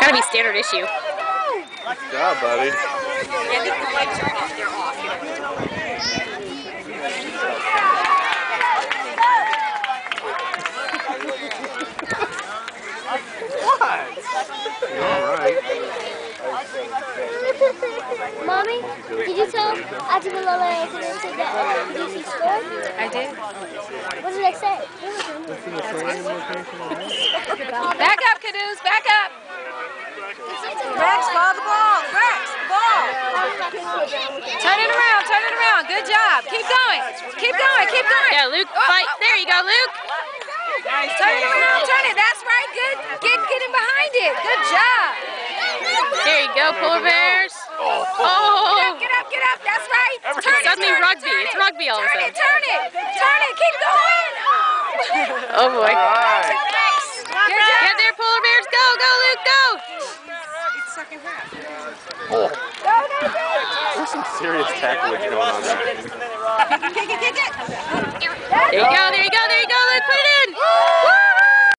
gotta be standard issue. Good job, buddy. Yeah, I think the lights are off. They're off. You're all right. Mommy, did you tell Ajimalala that DC scored? I did. What did I say? Back up, Caduce. Back up. Rex, ball the ball. Rex, ball. Turn it around. Turn it around. Good job. Keep going. Keep going. Keep going. Yeah, Luke, fight. There you go, Luke. Turn it around. Turn it. That's right. Good. Get in behind it. Good job. There you go, polar bears. Oh. Get up. Get up. That's right. Turn it. Suddenly rugby. It's rugby all of a sudden. Turn it. Turn it. Keep going. Oh boy. Get there, polar bears. Go, Luke, go. Oh. There's some serious tacklage going on there. There you go.